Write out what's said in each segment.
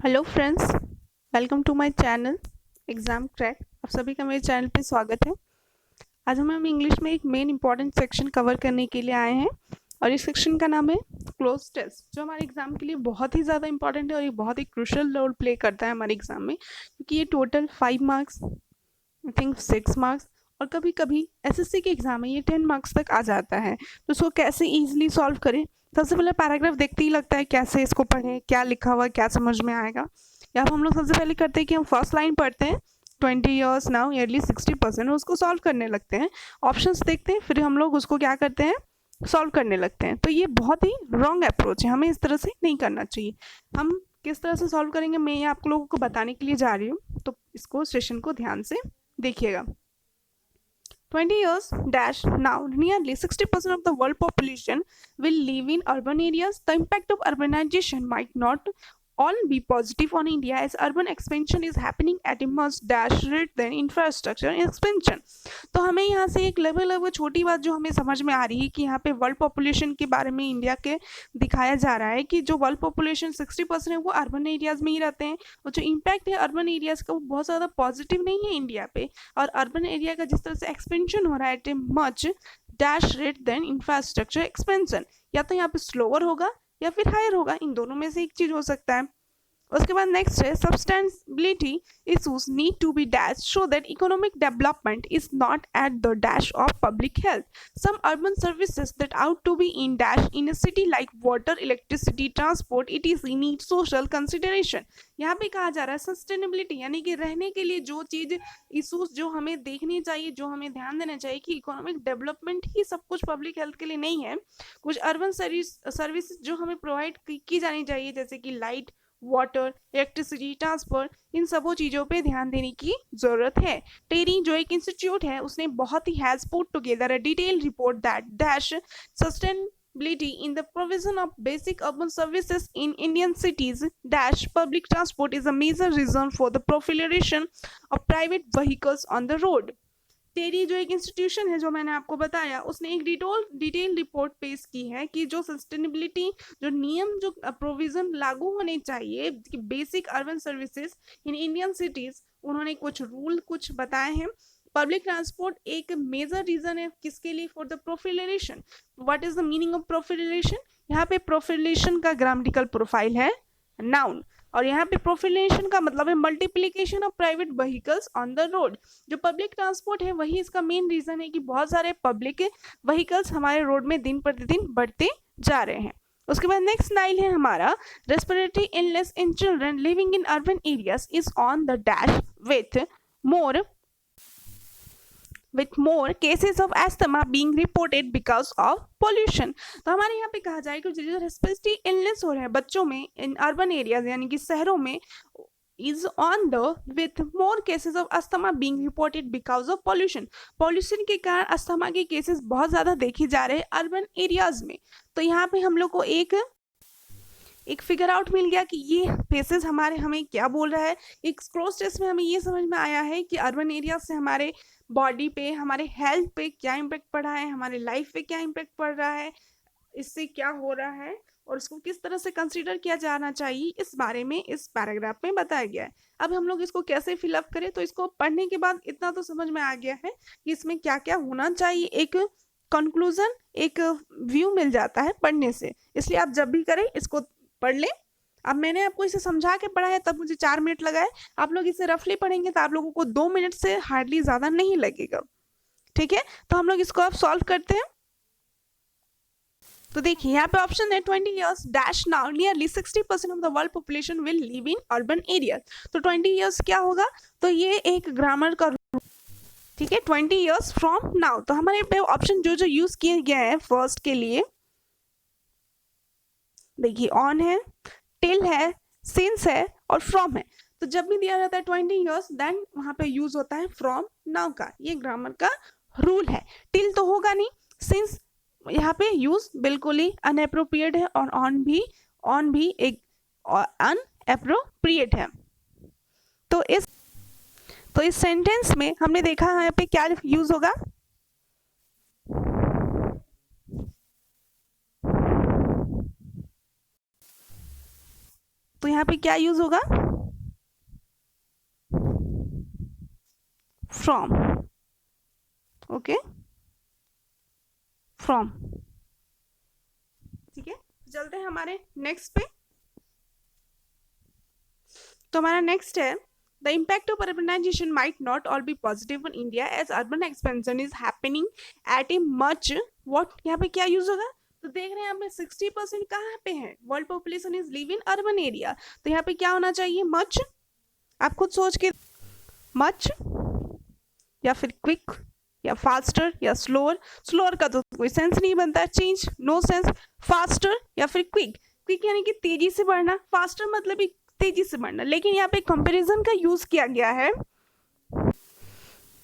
Hello friends, welcome to my channel exam crack. आप सभी का मेरे चैनल पे स्वागत है। आज हम इंग्लिश में एक मेन इंपॉर्टेंट सेक्शन कवर करने के लिए आए हैं और इस सेक्शन का नाम है क्लोज टेस्ट, जो हमारे एग्जाम के लिए बहुत ही ज़्यादा इंपॉर्टेंट है और ये बहुत ही क्रूशल रोल प्ले करता है हमारे एग्जाम में, क्योंकि ये total 5 marks, I think 6 marks और कभी कभी एसएससी के एग्जाम में ये 10 मार्क्स तक आ जाता है। तो इसको कैसे ईजिली सॉल्व करें, सबसे पहले पैराग्राफ देखते ही लगता है कैसे इसको पढ़ें, क्या लिखा हुआ है, क्या समझ में आएगा। या हम लोग सबसे पहले करते हैं कि हम फर्स्ट लाइन पढ़ते हैं, 20 years नाउ ईयरली 60%, उसको सॉल्व करने लगते हैं, ऑप्शंस देखते हैं, फिर हम लोग उसको क्या करते हैं, सॉल्व करने लगते हैं। तो ये बहुत ही रॉन्ग अप्रोच है, हमें इस तरह से नहीं करना चाहिए। हम किस तरह से सॉल्व करेंगे मैं ये आप लोगों को बताने के लिए जा रही हूँ, तो इसको सेशन को ध्यान से देखिएगा। 20 years dash now nearly 60% of the world population will live in urban areas. The impact of urbanization might not all be positive on India as urban expansion is happening at a much dash rate than infrastructure expansion. तो हमें यहाँ से एक level छोटी बात जो हमें समझ में आ रही है कि यहाँ पे वर्ल्ड पॉपुलेशन के बारे में इंडिया के दिखाया जा रहा है कि जो वर्ल्ड पॉपुलेशन 60% है वो अर्बन एरियाज में ही रहते हैं और जो इम्पैक्ट है अर्बन एरियाज का वो बहुत ज़्यादा पॉजिटिव नहीं है इंडिया पे। और अर्बन एरिया का जिस तरह से एक्सपेंशन हो रहा है at a much dash rate then infrastructure expansion, या तो यहाँ पे स्लोअर होगा या फिर हायर होगा, इन दोनों में से एक चीज हो सकता है। उसके बाद नेक्स्ट है sustainability issues need to be dash show that economic development is not at the dash of public health. Some urban services that out to be in dash in a city like water, electricity, transport etc need social consideration. यहाँ पे कहा जा रहा है sustainability यानी कि रहने के लिए जो चीज इशूज जो हमें देखनी चाहिए, जो हमें ध्यान देना चाहिए कि इकोनॉमिक डेवलपमेंट ही सब कुछ पब्लिक हेल्थ के लिए नहीं है। कुछ अर्बन सर्विस जो हमें प्रोवाइड की जानी चाहिए जैसे कि लाइट, वाटर, इलेक्ट्रिसिटी, ट्रांसपोर्ट, इन सबो चीज़ों पे ध्यान देने की ज़रूरत है। टेरी जो एक इंस्टीट्यूट है उसने बहुत he has put together a detail report that dash sustainability in the provision of basic urban services in Indian cities dash public transport is a major reason for the proliferation of private vehicles on the road. टेरी जो एक institution है जो मैंने आपको बताया उसने एक detail report पेश की है कि जो सस्टेनेबिलिटी, जो नियम, जो प्रोविजन लागू होने चाहिए basic urban services in Indian cities, उन्होंने कुछ रूल कुछ बताए हैं। पब्लिक ट्रांसपोर्ट एक मेजर रीजन है किसके लिए, for the proliferation. What is the meaning of proliferation? यहाँ पे प्रोफिलेशन का ग्रामेटिकल प्रोफाइल है नाउन, और यहाँ पे प्रोफिलेशन का मतलब है multiplication of private vehicles on the road. जो पब्लिक ट्रांसपोर्ट है वही इसका मेन रीजन है कि बहुत सारे पब्लिक व्हीकल्स हमारे रोड में दिन प्रतिदिन बढ़ते जा रहे हैं। उसके बाद नेक्स्ट लाइन है हमारा respiratory illness in children living in urban areas is on the dash more with more cases of asthma being reported because of pollution। तो हमारे यहाँ पे कहा जाए कि जो रेस्पिरेटरी इलनेस हो रहा है बच्चों में इन अर्बन एरियाज यानी कि शहरों में is on the with more cases of asthma being reported because of pollution। Pollution के कारण अस्थमा के केसेस बहुत ज़्यादा देखे जा रहे हैं अर्बन एरियाज में। तो यहाँ पे हम लोग को एक फिगर आउट मिल गया कि ये फेसेस हमारे हमें क्या बोल रहा है। एक क्रॉस टेस्ट में हमें ये समझ में आया है कि अर्बन एरिया से हमारे बॉडी पे, हमारे हेल्थ पे क्या इम्पैक्ट पड़ा है, हमारे लाइफ पे क्या इम्पैक्ट पड़ रहा है, इससे क्या हो रहा है और इसको किस तरह से कंसीडर किया जाना चाहिए, इस बारे में इस पैराग्राफ में बताया गया है। अब हम लोग इसको कैसे फिलअप करें, तो इसको पढ़ने के बाद इतना तो समझ में आ गया है कि इसमें क्या क्या होना चाहिए, एक कंक्लूजन, एक व्यू मिल जाता है पढ़ने से। इसलिए आप जब भी करें इसको पढ़ लें। अब मैंने आपको इसे समझा के पढ़ा है तब मुझे 4 मिनट लगा है, आप लोग इसे रफली पढ़ेंगे तो आप लोगों को 2 मिनट से हार्डली ज़्यादा नहीं लगेगा। ठीक है, तो हम लोग इसको अब सॉल्व करते हैं। तो देखिए यहाँ पे ऑप्शन है 20 years dash now nearly 60% of the world population will live in urban area. तो 20 years क्या होगा, तो ये एक ग्रामर का, ठीक है, 20 years फ्रॉम नाउ। तो हमारे पे ऑप्शन जो जो यूज किए गए हैं फर्स्ट के लिए देखिए ऑन है, टिल है, सिंस है और फ्रॉम है। तो जब भी दिया जाता है 20 years देन वहां पे यूज होता है फ्रॉम नाउ का, ये ग्रामर का रूल है। टिल तो होगा नहीं, सिंस यहाँ पे यूज बिल्कुल ही अनएप्रोप्रिएट है और ऑन भी एक अनएप्रोप्रिएट है। तो इस सेंटेंस में हमने देखा यहाँ पे क्या यूज होगा, तो यहाँ पे क्या यूज होगा, फ्रॉम, ओके, फ्रॉम। ठीक है, चलते हैं हमारे नेक्स्ट पे। तो हमारा नेक्स्ट है, the impact of urbanisation might not all be positive in India as urban expansion is happening at a much what, यहाँ पे क्या यूज होगा, तो देख रहे हैं यहाँ पे 60% कहाँ पे है, world population is live in urban area, तो यहाँ पे क्या होना चाहिए, मच, आप खुद सोच के, मच या फिर क्विक या फास्टर या स्लोअर, स्लोअर का तो कोई सेंस नहीं बनता है, चेंज, नो सेंस, फास्टर या फिर क्विक, क्विक यानी कि तेजी से बढ़ना, फास्टर मतलब भी तेजी से बढ़ना, लेकिन यहाँ पे कंपैरिजन का यूज किया गया है,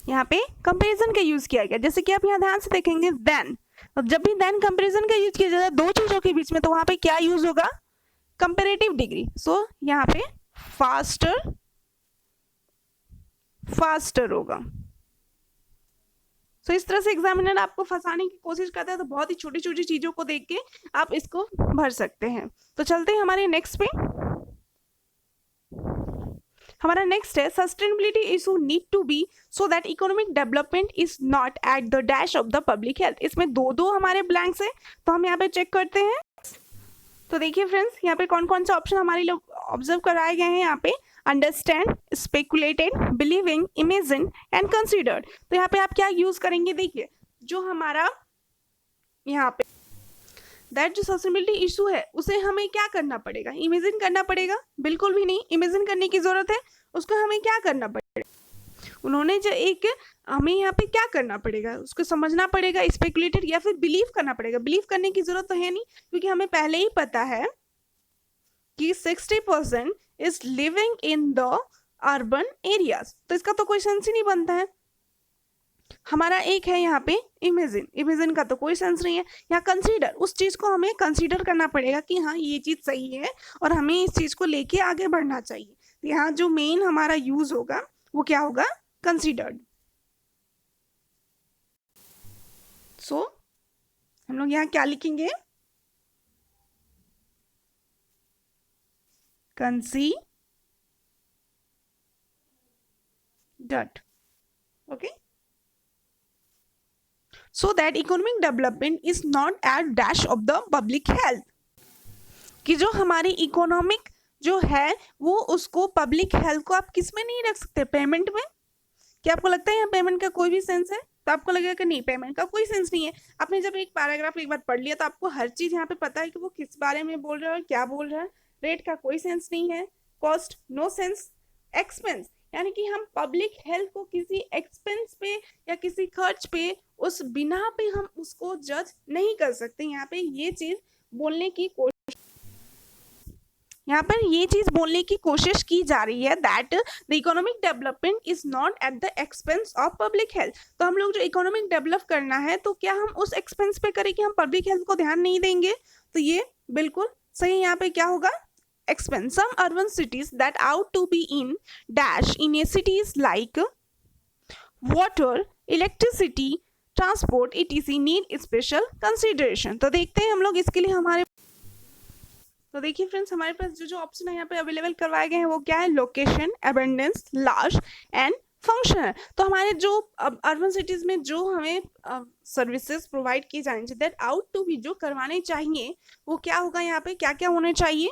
यहाँ पे कंपैरिजन का यूज किया गया, जैसे कि आप यहाँ ध्यान से देखेंगे देन, जब भी देन कंपैरिजन का यूज किया जाता है दो चीजों के बीच में, तो वहां पे क्या यूज होगा, कंपैरेटिव डिग्री, सो यहाँ पे फास्टर, फास्टर होगा। सो इस तरह से एग्जामिनर आपको फंसाने की कोशिश करता है, तो बहुत ही छोटी छोटी चीजों को देख के आप इसको भर सकते हैं। तो चलते हैं हमारे नेक्स्ट पे। हमारा नेक्स्ट है, sustainability issue need to be so that economic development is not at the dash of the public health. इसमें दो दो हमारे ब्लैंक्स है, तो हम यहाँ पे चेक करते हैं। तो देखिए फ्रेंड्स, यहाँ पे कौन कौन से ऑप्शन हमारे लोग ऑब्जर्व कराए गए हैं, यहाँ पे understand, speculated, believing, imagine and considered. तो यहाँ पे आप क्या यूज करेंगे, देखिए जो हमारा यहाँ पे दैट जो सस्टेनेबिलिटी इशू है उसे हमें क्या करना पड़ेगा, इमेजिन करना पड़ेगा, बिल्कुल भी नहीं इमेजिन करने की जरूरत है, उसको हमें क्या करना पड़ेगा, उन्होंने जो एक, हमें यहाँ पे क्या करना पड़ेगा, उसको समझना पड़ेगा, स्पेकुलेटेड या फिर बिलीव करना पड़ेगा। बिलीव करने की जरूरत तो है नहीं, क्योंकि हमें पहले ही पता है कि 60% is living in the urban areas, तो इसका तो कोई सेंस ही नहीं बनता है। हमारा एक है यहाँ पे इमेजिन, इमेजिन का तो कोई सेंस नहीं है। यहाँ कंसीडर, उस चीज को हमें कंसीडर करना पड़ेगा कि हाँ ये चीज सही है और हमें इस चीज को लेके आगे बढ़ना चाहिए। तो यहाँ जो मेन हमारा यूज होगा वो क्या होगा, कंसीडर्ड। सो हम लोग यहाँ क्या लिखेंगे, considered, okay, so that economic development is not at dash of the public health, कि जो हमारी इकोनॉमिक जो है वो उसको पब्लिक हेल्थ को आप किस में नहीं रख सकते, पेमेंट में। क्या आपको लगता है यहाँ पेमेंट का कोई भी सेंस है, तो आपको लगेगा कि नहीं पेमेंट का कोई सेंस नहीं है। आपने जब एक पैराग्राफ एक बार पढ़ लिया तो आपको हर चीज यहाँ पे पता है कि वो किस बारे में बोल रहा है और क्या बोल रहा है। रेट का कोई सेंस नहीं है, कॉस्ट नो सेंस, एक्सपेंस यानी कि हम पब्लिक हेल्थ को किसी एक्सपेंस पे या किसी खर्च पे उस बिना पे हम उसको जज नहीं कर सकते। यहाँ पे ये चीज बोलने की कोशिश, यहाँ पर ये चीज बोलने की कोशिश की जा रही है that the economic development is not at the expense of public health. तो हम लोग जो इकोनॉमिक डेवलप करना है तो क्या हम उस एक्सपेंस पे करें कि हम पब्लिक हेल्थ को ध्यान नहीं देंगे, तो ये बिल्कुल सही। यहाँ पे क्या होगा, expense. Some urban cities that ought to be in dash in a cities like water, electricity, transport etc need special consideration। तो देखते हैं हम लोग इसके लिए हमारे, तो देखिए फ्रेंड्स हमारे पास जो जो ऑप्शन है यहाँ पे अवेलेबल करवाए गए हैं वो क्या है, location, abundance, large and functional. तो हमारे जो अर्बन सिटीज में जो हमें सर्विसेज प्रोवाइड की जानी चाहिए, दैट आउट टू बी जो करवाने चाहिए वो क्या होगा, यहाँ पे क्या क्या होने चाहिए,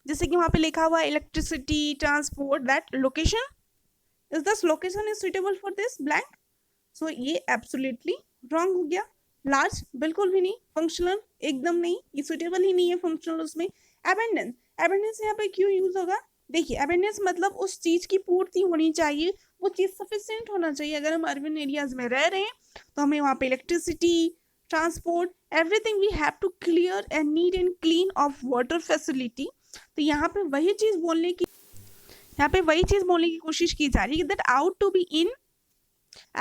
जैसे कि वहां पे लिखा हुआ है electricity, transport, that location is this location is suitable for this blank, so ये एब्सोल्युटली रॉन्ग हो गया। लार्ज बिल्कुल भी नहीं, फंक्शनल एकदम नहीं, ये सुटेबल ही नहीं है फंक्शनल उसमें। अबेंडेंस, अबेंडेंस यहाँ पे क्यों यूज होगा, देखिए अबेंडेंस मतलब उस चीज की पूर्ति होनी चाहिए, वो चीज सफिशिएंट होना चाहिए। अगर हम अर्बन एरियाज में रह रहे हैं तो हमें वहाँ पे electricity, transport, everything we have to clear and neat and clean of water facility. तो यहाँ पे वही चीज बोलने की, यहाँ पे वही चीज बोलने की कोशिश की जा रही है that out to be in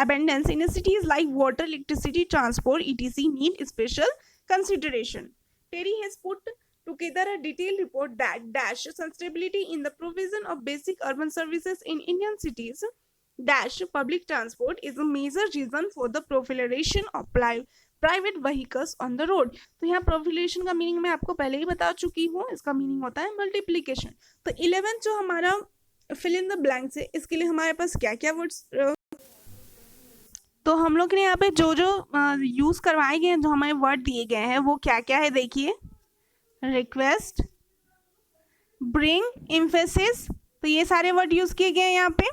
abundance in cities like water, electricity, transport etc need special consideration. Terry has put together a detailed report that dash sustainability in the provision of basic urban services in Indian cities dash public transport is a major reason for the proliferation of private vehicles on the road. तो यहाँ प्रोफिलेशन का meaning मैं आपको पहले ही बता चुकी हूँ, इसका मीनिंग होता है मल्टीप्लीकेशन। तो 11 जो हमारा फिल इन द ब्लैंक्स है, इसके लिए हमारे पास क्या क्या वर्ड्स, तो हम लोग ने यहाँ पे जो जो यूज करवाए गए हैं, जो हमें वर्ड दिए गए हैं, वो क्या क्या है देखिए। रिक्वेस्ट, ब्रिंग, एम्फेसिस, तो ये सारे वर्ड यूज किए गए हैं यहाँ पे।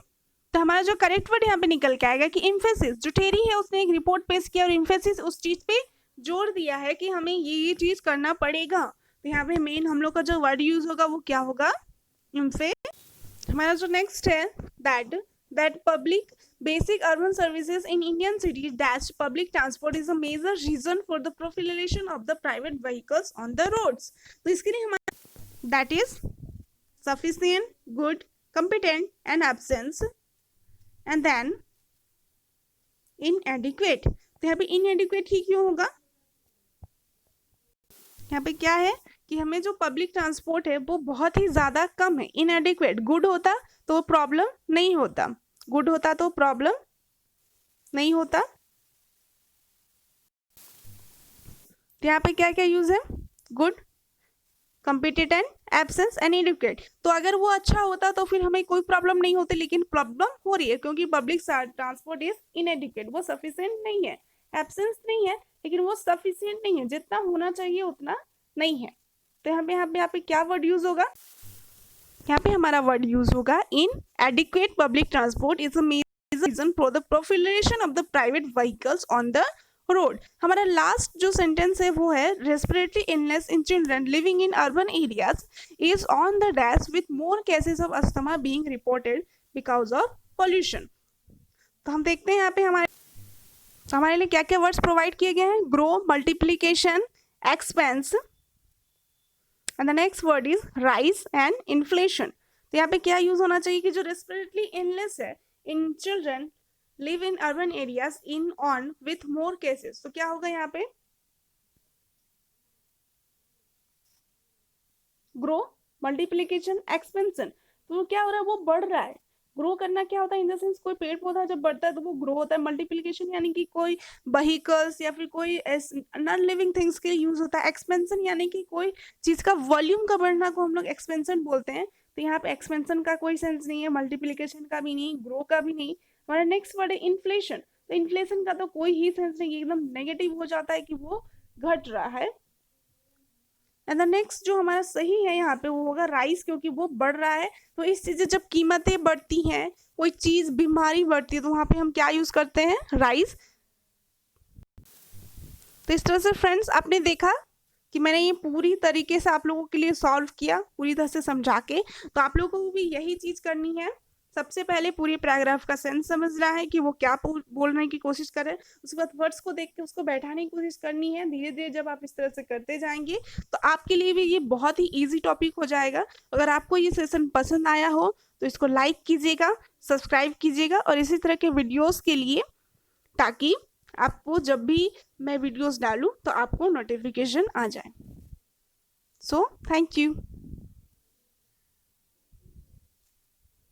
तो हमारा जो करेक्ट वर्ड यहाँ पे निकल के आएगा कि एम्फेसिस, जो टेरी है उसने एक रिपोर्ट पेश किया और एम्फेसिस उस चीज पे जोर दिया है कि हमें ये चीज करना पड़ेगा। तो यहाँ पे मेन हम लोग का जो वर्ड यूज होगा वो क्या होगा, एम्फे। हमारा जो नेक्स्ट है that public basic urban services in Indian cities dash public transport is a major reason for the proliferation of the private vehicles on the roads। तो इसके लिए हमारा that is sufficient, good, competent and absence and then inadequate। तो यहाँ पे inadequate ही क्यों होगा, यहाँ पे क्या है कि हमें जो पब्लिक ट्रांसपोर्ट है वो बहुत ही ज्यादा कम है, इनएडिक्वेट। गुड होता तो प्रॉब्लम नहीं होता, गुड होता तो प्रॉब्लम नहीं होता। तो यहाँ पे क्या क्या यूज है, गुड, कम्पिटेंट, एब्सेंस एंड इनएडिक्वेट। तो अगर वो अच्छा होता तो फिर हमें कोई प्रॉब्लम नहीं होती, लेकिन प्रॉब्लम हो रही है क्योंकि पब्लिक ट्रांसपोर्ट इज इनएडिक्वेट, वो सफिशिएंट नहीं है। एब्सेंस नहीं है लेकिन वो सफिशिएंट नहीं है, जितना होना चाहिए उतना नहीं है। तो यहाँ पे क्या वर्ड यूज होगा, यहाँ पे हमारा वर्ड यूज होगा inadequate public transport is a major reason for the proliferation of the private vehicles on the road। हमारा लास्ट जो सेंटेंस है वो है respiratory illness in children living in urban areas is on the dash with more cases of asthma being reported because of pollution। तो हम देखते हैं यहाँ पे हमारे लिए क्या क्या वर्ड्स प्रोवाइड किए गए हैं, grow, multiplication, expense and the next word is rise and inflation. तो यहाँ पे क्या यूज होना चाहिए कि जो रेस्पिरेटरी इलनेस है in children live in urban areas in on with more cases. तो क्या होगा यहाँ पे, ग्रो, मल्टीप्लीकेशन, एक्सपेंशन। तो क्या हो रहा है, वो बढ़ रहा है। ग्रो करना क्या होता है, इन द सेंस कोई पेड़ पौधा जब बढ़ता है तो वो ग्रो होता है। मल्टीप्लीकेशन यानी कि कोई व्हीकल्स या फिर कोई नॉन लिविंग थिंग्स के यूज होता है। एक्सपेंशन यानी कि कोई चीज का वॉल्यूम का बढ़ना को हम लोग एक्सपेंशन बोलते हैं। तो यहाँ पे एक्सपेंशन का कोई सेंस नहीं है, मल्टीप्लीकेशन का भी नहीं, ग्रो का भी नहीं। हमारा नेक्स्ट वर्ड है इन्फ्लेशन। तो इन्फ्लेशन का तो कोई ही सेंस नहीं, एकदम नेगेटिव हो जाता है कि वो घट रहा है। एंड द नेक्स्ट जो हमारा सही है यहाँ पे वो होगा राइस, क्योंकि वो बढ़ रहा है। तो इस चीजें जब कीमतें बढ़ती हैं, कोई चीज बीमारी बढ़ती है, तो वहां पे हम क्या यूज करते हैं, राइस। तो इस तरह से फ्रेंड्स आपने देखा कि मैंने ये पूरी तरीके से आप लोगों के लिए सॉल्व किया, पूरी तरह से समझा के। तो आप लोगों को भी यही चीज करनी है, सबसे पहले पूरी पैराग्राफ का सेंस समझना है कि वो क्या बोलने की कोशिश कर रहे हैं। उसके बाद वर्ड्स को देख के उसको बैठाने की कोशिश करनी है। धीरे धीरे जब आप इस तरह से करते जाएंगे तो आपके लिए भी ये बहुत ही इजी टॉपिक हो जाएगा। अगर आपको ये सेशन पसंद आया हो तो इसको लाइक कीजिएगा, सब्सक्राइब कीजिएगा और इसी तरह के वीडियोस के लिए, ताकि आपको जब भी मैं वीडियोस डालूं तो आपको नोटिफिकेशन आ जाए। So thank you.